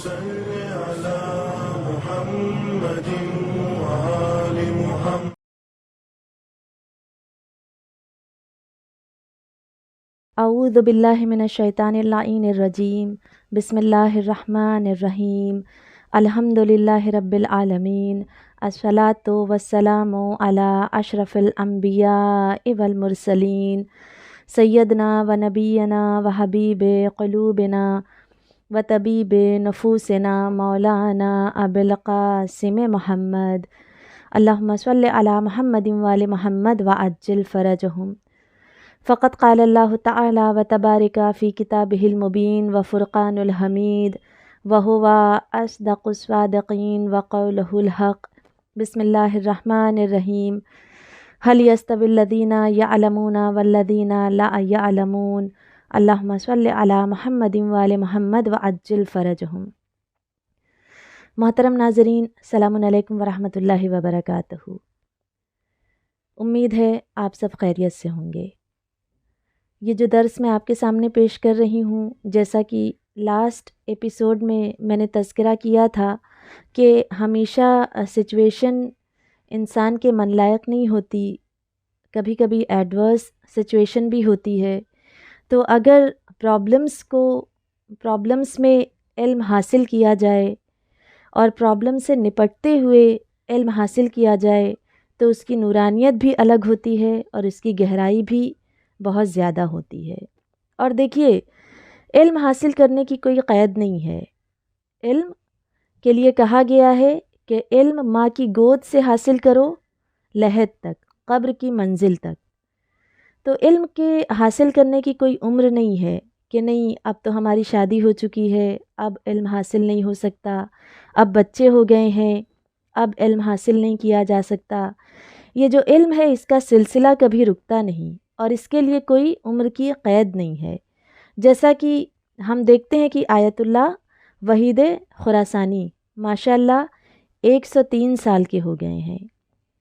صل على محمد وآل محمد. اعوذ باللہ من الشیطان اللعین الرجیم. بسم اللہ الرحمن الرحیم. الحمد للہ رب العالمین. الصلاۃ والسلام علی اشرف الانبیاء والمرسلین سیدنا و نبینا و حبیب قلوبنا و طبیب نفوسنا مولانا ابو القاسم محمد. اللہم صل علی محمد وآل محمد وعجل فرجہم. فقط قال اللہ تعالی و تبارک فی کتابہ المبین و فرقان الحمید وہو اصدق الصادقین و قولہ الحق. بسم اللہ الرحمن الرحیم. هل يستوي الذین یعلمون والذین لا یعلمون. اللہم صل علی محمد وآل محمد وعجل فرجہم. محترم ناظرین، السلام علیکم ورحمۃ اللہ وبرکاتہ. امید ہے آپ سب خیریت سے ہوں گے. یہ جو درس میں آپ کے سامنے پیش کر رہی ہوں، جیسا کہ لاسٹ ایپیسوڈ میں نے تذکرہ کیا تھا کہ ہمیشہ سچویشن انسان کے من لائق نہیں ہوتی، کبھی کبھی ایڈورس سچویشن بھی ہوتی ہے. تو اگر پرابلمس میں علم حاصل کیا جائے اور پرابلم سے نپٹتے ہوئے علم حاصل کیا جائے تو اس کی نورانیت بھی الگ ہوتی ہے اور اس کی گہرائی بھی بہت زیادہ ہوتی ہے. اور دیکھیے، علم حاصل کرنے کی کوئی قید نہیں ہے. علم کے لیے کہا گیا ہے کہ علم ماں کی گود سے حاصل کرو لحد تک، قبر کی منزل تک. تو علم کے حاصل کرنے کی کوئی عمر نہیں ہے کہ نہیں اب تو ہماری شادی ہو چکی ہے، اب علم حاصل نہیں ہو سکتا، اب بچے ہو گئے ہیں، اب علم حاصل نہیں کیا جا سکتا. یہ جو علم ہے اس کا سلسلہ کبھی رکتا نہیں اور اس کے لیے کوئی عمر کی قید نہیں ہے. جیسا کہ ہم دیکھتے ہیں کہ آیت اللہ وحید خراسانی ماشاءاللہ 103 سال کے ہو گئے ہیں.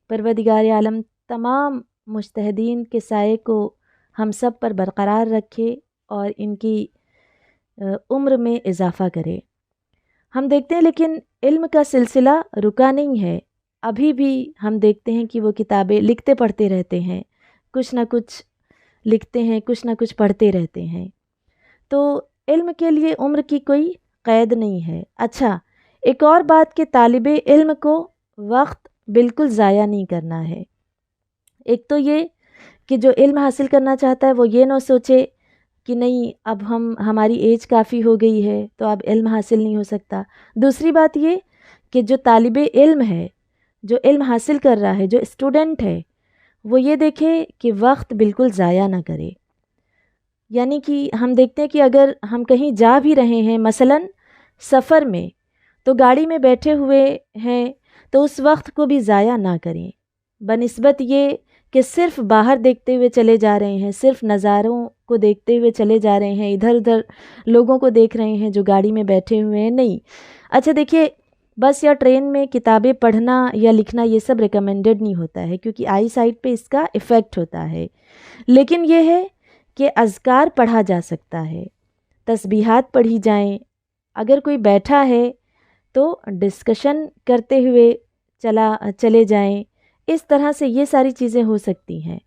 پروردگار عالم تمام مجتہدین کے سائے کو ہم سب پر برقرار رکھے اور ان کی عمر میں اضافہ کرے. ہم دیکھتے ہیں لیکن علم کا سلسلہ رکا نہیں ہے. ابھی بھی ہم دیکھتے ہیں کہ وہ کتابیں لکھتے پڑھتے رہتے ہیں، کچھ نہ کچھ لکھتے ہیں، کچھ نہ کچھ پڑھتے رہتے ہیں. تو علم کے لیے عمر کی کوئی قید نہیں ہے. اچھا، ایک اور بات کہ طالب علم کو وقت بالکل ضائع نہیں کرنا ہے. ایک تو یہ کہ جو علم حاصل کرنا چاہتا ہے وہ یہ نہ سوچے کہ نہیں اب ہماری ایج کافی ہو گئی ہے تو اب علم حاصل نہیں ہو سکتا. دوسری بات یہ کہ جو طالب علم ہے، جو علم حاصل کر رہا ہے، جو اسٹوڈنٹ ہے، وہ یہ دیکھے کہ وقت بالکل ضائع نہ کرے. یعنی کہ ہم دیکھتے ہیں کہ اگر ہم کہیں جا بھی رہے ہیں، مثلاً سفر میں، تو گاڑی میں بیٹھے ہوئے ہیں تو اس وقت کو بھی ضائع نہ کریں، بنسبت یہ کہ صرف باہر دیکھتے ہوئے چلے جا رہے ہیں، صرف نظاروں کو دیکھتے ہوئے چلے جا رہے ہیں، ادھر ادھر لوگوں کو دیکھ رہے ہیں جو گاڑی میں بیٹھے ہوئے ہیں. نہیں. اچھا دیکھیے، بس یا ٹرین میں کتابیں پڑھنا یا لکھنا یہ سب ریکمینڈڈ نہیں ہوتا ہے کیونکہ آئی سائٹ پہ اس کا ایفیکٹ ہوتا ہے. لیکن یہ ہے کہ اذکار پڑھا جا سکتا ہے، تسبیحات پڑھی جائیں. اگر کوئی بیٹھا ہے تو ڈسکشن کرتے ہوئے چلے جائیں. اس طرح سے یہ ساری چیزیں ہو سکتی ہیں.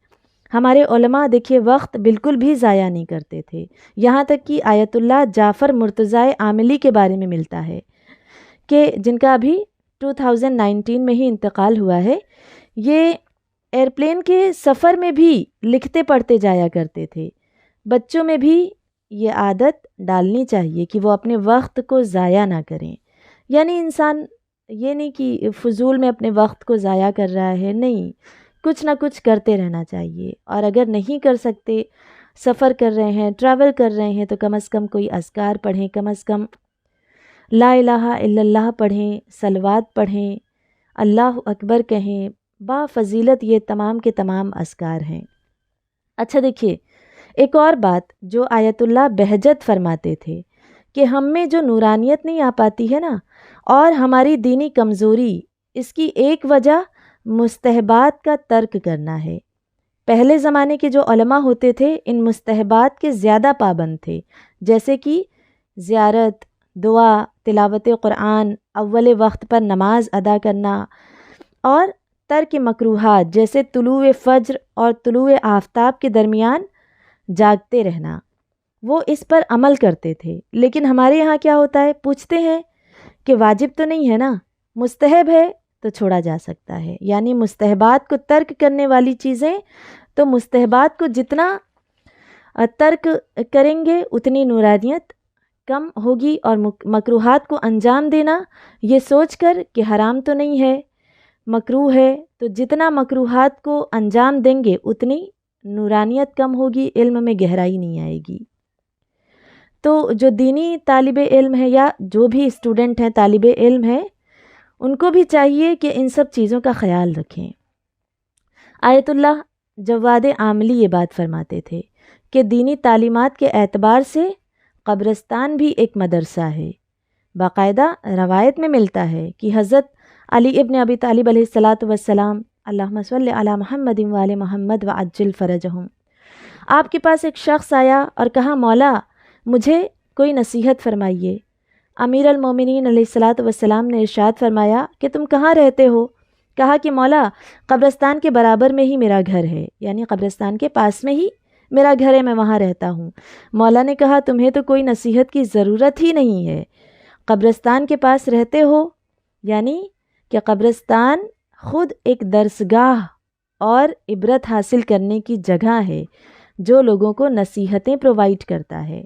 ہمارے علماء دیکھیے وقت بالکل بھی ضائع نہیں کرتے تھے. یہاں تک کہ آیت اللہ جعفر مرتضیٰ عاملی کے بارے میں ملتا ہے کہ جن کا ابھی 2019 میں ہی انتقال ہوا ہے. یہ ایئرپلین کے سفر میں بھی لکھتے پڑھتے جایا کرتے تھے. بچوں میں بھی یہ عادت ڈالنی چاہیے کہ وہ اپنے وقت کو ضائع نہ کریں. یعنی انسان یہ نہیں کہ فضول میں اپنے وقت کو ضائع کر رہا ہے، نہیں، کچھ نہ کچھ کرتے رہنا چاہیے. اور اگر نہیں کر سکتے، سفر کر رہے ہیں، ٹریول کر رہے ہیں، تو کم از کم کوئی اذکار پڑھیں، کم از کم لا الہ الا اللہ پڑھیں، صلوات پڑھیں، اللہ اکبر کہیں. با فضیلت یہ تمام کے تمام اذکار ہیں. اچھا دیکھیے، ایک اور بات جو آیت اللہ بہجت فرماتے تھے کہ ہم میں جو نورانیت نہیں آ پاتی ہے نا، اور ہماری دینی کمزوری، اس کی ایک وجہ مستحبات کا ترک کرنا ہے. پہلے زمانے کے جو علماء ہوتے تھے ان مستحبات کے زیادہ پابند تھے، جیسے کہ زیارت، دعا، تلاوت قرآن، اول وقت پر نماز ادا کرنا اور ترک مکروہات جیسے طلوع فجر اور طلوع آفتاب کے درمیان جاگتے رہنا، وہ اس پر عمل کرتے تھے۔ لیکن ہمارے یہاں کیا ہوتا ہے، پوچھتے ہیں کہ واجب تو نہیں ہے نا، مستحب ہے تو چھوڑا جا سکتا ہے، یعنی مستحبات کو ترک کرنے والی چیزیں، تو مستحبات کو جتنا ترک کریں گے اتنی نورانیت کم ہوگی، اور مکروہات کو انجام دینا یہ سوچ کر کہ حرام تو نہیں ہے، مکروہ ہے، تو جتنا مکروہات کو انجام دیں گے اتنی نورانیت کم ہوگی، علم میں گہرائی نہیں آئے گی۔ تو جو دینی طالب علم ہے یا جو بھی اسٹوڈنٹ ہیں، طالب علم ہے، ان کو بھی چاہیے کہ ان سب چیزوں کا خیال رکھیں۔ آیت اللہ جواد عاملی یہ بات فرماتے تھے کہ دینی تعلیمات کے اعتبار سے قبرستان بھی ایک مدرسہ ہے۔ باقاعدہ روایت میں ملتا ہے کہ حضرت علی ابن ابی طالب علیہ الصلاۃ والسلام، اللہم صلی علی محمد وآل محمد وعجل فرجہم، آپ کے پاس ایک شخص آیا اور کہا مولا مجھے کوئی نصیحت فرمائیے۔ امیر المومنین علیہ الصلاۃ والسلام نے ارشاد فرمایا کہ تم کہاں رہتے ہو؟ کہا کہ مولا قبرستان کے برابر میں ہی میرا گھر ہے، یعنی قبرستان کے پاس میں ہی میرا گھر ہے، میں وہاں رہتا ہوں۔ مولا نے کہا تمہیں تو کوئی نصیحت کی ضرورت ہی نہیں ہے، قبرستان کے پاس رہتے ہو، یعنی کہ قبرستان خود ایک درسگاہ اور عبرت حاصل کرنے کی جگہ ہے جو لوگوں کو نصیحتیں پرووائیڈ کرتا ہے۔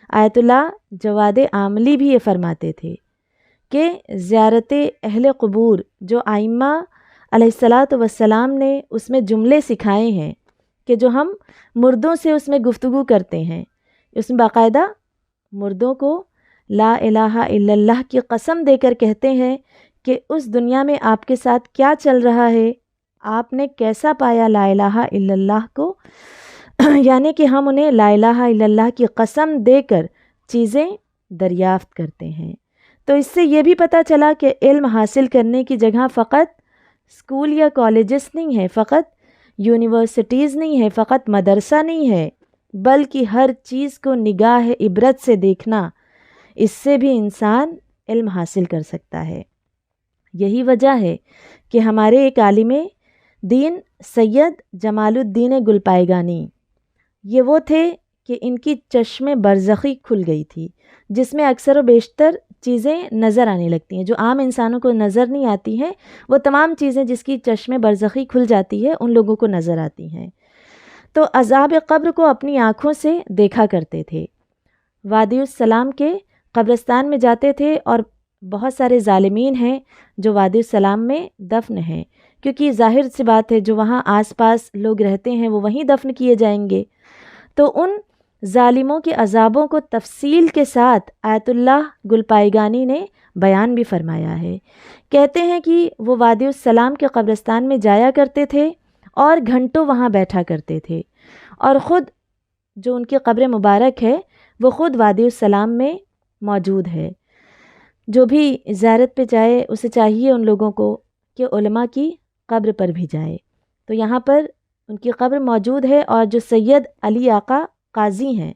آیت اللہ جواد عاملی بھی یہ فرماتے تھے کہ زیارت اہل قبور جو آئمہ علیہ الصلاۃ والسلام نے اس میں جملے سکھائے ہیں کہ جو ہم مردوں سے اس میں گفتگو کرتے ہیں، اس میں باقاعدہ مردوں کو لا الہ الا اللہ کی قسم دے کر کہتے ہیں کہ اس دنیا میں آپ کے ساتھ کیا چل رہا ہے، آپ نے کیسا پایا لا الہ الا اللہ کو، یعنی کہ ہم انہیں لا الہ الا اللہ کی قسم دے کر چیزیں دریافت کرتے ہیں۔ تو اس سے یہ بھی پتہ چلا کہ علم حاصل کرنے کی جگہ فقط اسکول یا کالجز نہیں ہے، فقط یونیورسٹیز نہیں ہے، فقط مدرسہ نہیں ہے، بلکہ ہر چیز کو نگاہ عبرت سے دیکھنا، اس سے بھی انسان علم حاصل کر سکتا ہے۔ یہی وجہ ہے کہ ہمارے ایک عالم دین سید جمال الدین گلپائگانی، یہ وہ تھے کہ ان کی چشم برزخی کھل گئی تھی، جس میں اکثر و بیشتر چیزیں نظر آنے لگتی ہیں جو عام انسانوں کو نظر نہیں آتی ہیں، وہ تمام چیزیں جس کی چشم برزخی کھل جاتی ہے ان لوگوں کو نظر آتی ہیں۔ تو عذاب قبر کو اپنی آنکھوں سے دیکھا کرتے تھے، وادی السلام کے قبرستان میں جاتے تھے، اور بہت سارے ظالمین ہیں جو وادی السلام میں دفن ہیں، کیونکہ ظاہر سی بات ہے جو وہاں آس پاس لوگ رہتے ہیں وہ وہیں دفن کیے جائیں گے۔ تو ان ظالموں کے عذابوں کو تفصیل کے ساتھ آیت اللہ گلپائگانی نے بیان بھی فرمایا ہے۔ کہتے ہیں کہ وہ وادی السلام کے قبرستان میں جایا کرتے تھے اور گھنٹوں وہاں بیٹھا کرتے تھے، اور خود جو ان کی قبر مبارک ہے وہ خود وادی السلام میں موجود ہے۔ جو بھی زیارت پہ جائے اسے چاہیے ان لوگوں کو کہ علماء کی قبر پر بھی جائے۔ تو یہاں پر ان کی قبر موجود ہے، اور جو سید علی آقا قاضی ہیں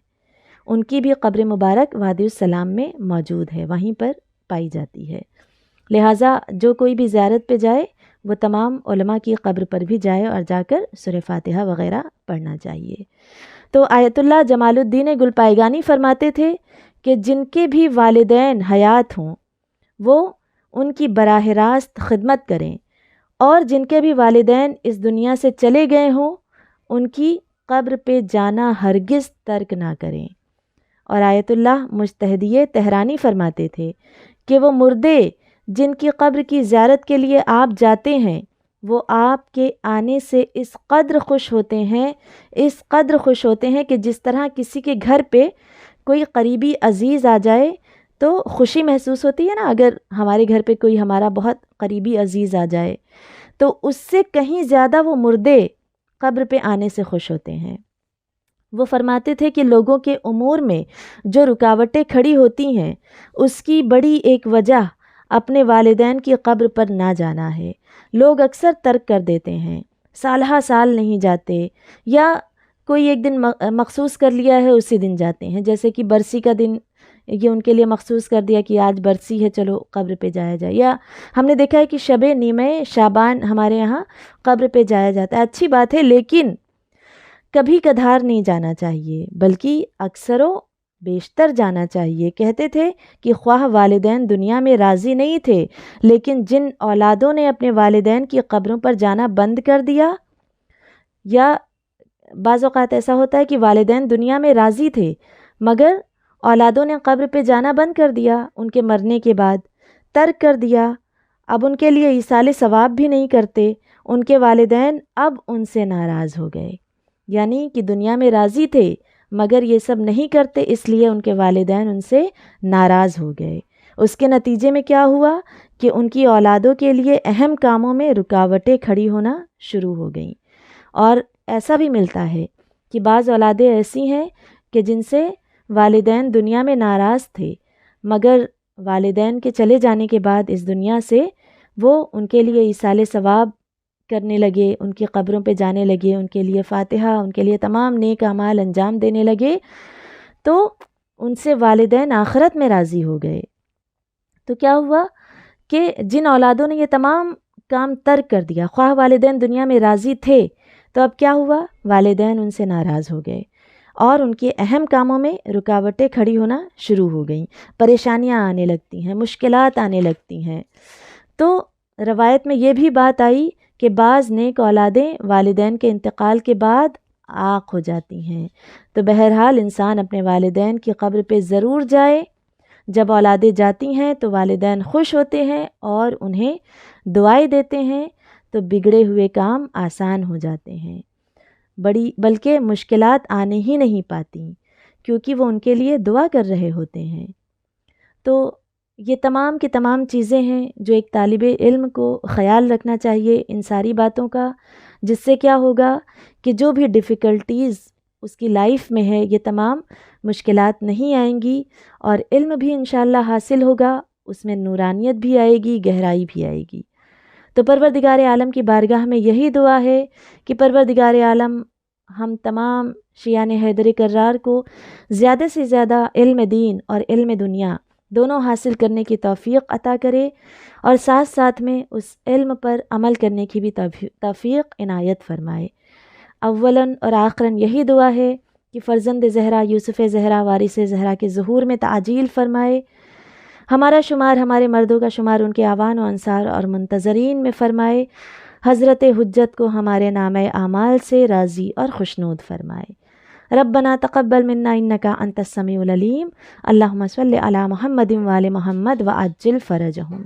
ان کی بھی قبر مبارک وادی السلام میں موجود ہے، وہیں پر پائی جاتی ہے۔ لہٰذا جو کوئی بھی زیارت پہ جائے وہ تمام علماء کی قبر پر بھی جائے اور جا کر سورہ فاتحہ وغیرہ پڑھنا چاہیے۔ تو آیت اللہ جمال الدین گلپائگانی فرماتے تھے کہ جن کے بھی والدین حیات ہوں وہ ان کی براہ راست خدمت کریں، اور جن کے بھی والدین اس دنیا سے چلے گئے ہوں ان کی قبر پہ جانا ہرگز ترک نہ کریں۔ اور آیت اللہ مجتہدی تہرانی فرماتے تھے کہ وہ مردے جن کی قبر کی زیارت کے لیے آپ جاتے ہیں وہ آپ کے آنے سے اس قدر خوش ہوتے ہیں کہ جس طرح کسی کے گھر پہ کوئی قریبی عزیز آ جائے تو خوشی محسوس ہوتی ہے نا، اگر ہمارے گھر پہ کوئی ہمارا بہت قریبی عزیز آ جائے تو اس سے کہیں زیادہ وہ مردے قبر پہ آنے سے خوش ہوتے ہیں۔ وہ فرماتے تھے کہ لوگوں کے امور میں جو رکاوٹیں کھڑی ہوتی ہیں اس کی بڑی ایک وجہ اپنے والدین کی قبر پر نہ جانا ہے۔ لوگ اکثر ترک کر دیتے ہیں، سالہ سال نہیں جاتے، یا کوئی ایک دن مخصوص کر لیا ہے اسی دن جاتے ہیں، جیسے کہ برسی کا دن یہ ان کے لیے مخصوص کر دیا کہ آج برسی ہے چلو قبر پہ جایا جائے، یا ہم نے دیکھا ہے کہ شب نیمہ شعبان ہمارے یہاں قبر پہ جایا جاتا ہے، اچھی بات ہے، لیکن کبھی کدھار نہیں جانا چاہیے بلکہ اکثر و بیشتر جانا چاہیے۔ کہتے تھے کہ خواہ والدین دنیا میں راضی نہیں تھے، لیکن جن اولادوں نے اپنے والدین کی قبروں پر جانا بند کر دیا، یا بعض اوقات ایسا ہوتا ہے کہ والدین دنیا میں راضی تھے مگر اولادوں نے قبر پہ جانا بند کر دیا، ان کے مرنے کے بعد ترک کر دیا، اب ان کے لیے ایصال ثواب بھی نہیں کرتے، ان کے والدین اب ان سے ناراض ہو گئے، یعنی کہ دنیا میں راضی تھے مگر یہ سب نہیں کرتے، اس لیے ان کے والدین ان سے ناراض ہو گئے۔ اس کے نتیجے میں کیا ہوا کہ ان کی اولادوں کے لیے اہم کاموں میں رکاوٹیں کھڑی ہونا شروع ہو گئیں۔ اور ایسا بھی ملتا ہے کہ بعض اولادیں ایسی ہیں کہ جن سے والدین دنیا میں ناراض تھے مگر والدین کے چلے جانے کے بعد اس دنیا سے وہ ان کے لیے ایصال ثواب کرنے لگے، ان کی قبروں پہ جانے لگے، ان کے لیے فاتحہ، ان کے لیے تمام نیک اعمال انجام دینے لگے، تو ان سے والدین آخرت میں راضی ہو گئے۔ تو کیا ہوا کہ جن اولادوں نے یہ تمام کام ترک کر دیا، خواہ والدین دنیا میں راضی تھے تو اب کیا ہوا، والدین ان سے ناراض ہو گئے اور ان کے اہم کاموں میں رکاوٹیں کھڑی ہونا شروع ہو گئیں، پریشانیاں آنے لگتی ہیں، مشکلات آنے لگتی ہیں۔ تو روایت میں یہ بھی بات آئی کہ بعض نیک اولادیں والدین کے انتقال کے بعد عاق ہو جاتی ہیں۔ تو بہرحال انسان اپنے والدین کی قبر پہ ضرور جائے، جب اولادیں جاتی ہیں تو والدین خوش ہوتے ہیں اور انہیں دعائیں دیتے ہیں، تو بگڑے ہوئے کام آسان ہو جاتے ہیں، بلکہ مشکلات آنے ہی نہیں پاتی کیونکہ وہ ان کے لیے دعا کر رہے ہوتے ہیں۔ تو یہ تمام کی تمام چیزیں ہیں جو ایک طالب علم کو خیال رکھنا چاہیے ان ساری باتوں کا، جس سے کیا ہوگا کہ جو بھی ڈیفیکلٹیز اس کی لائف میں ہے یہ تمام مشکلات نہیں آئیں گی، اور علم بھی انشاءاللہ حاصل ہوگا، اس میں نورانیت بھی آئے گی، گہرائی بھی آئے گی۔ تو پروردگار عالم کی بارگاہ میں یہی دعا ہے کہ پروردگار عالم ہم تمام شیعان حیدر کرار کو زیادہ سے زیادہ علم دین اور علم دنیا دونوں حاصل کرنے کی توفیق عطا کرے، اور ساتھ ساتھ میں اس علم پر عمل کرنے کی بھی توفیق عنایت فرمائے۔ اولاً اور آخراً یہی دعا ہے کہ فرزند زہرا یوسف زہرا وارث زہرا کے ظہور میں تعجیل فرمائے، ہمارا شمار، ہمارے مردوں کا شمار ان کے اعوان و انصار اور منتظرین میں فرمائے، حضرت حجت کو ہمارے نامہ اعمال سے راضی اور خوشنود فرمائے۔ ربنا تقبل منا انک انت السمیع العلیم، اللہم صل علی محمد وآل محمد وعجل فرجہم۔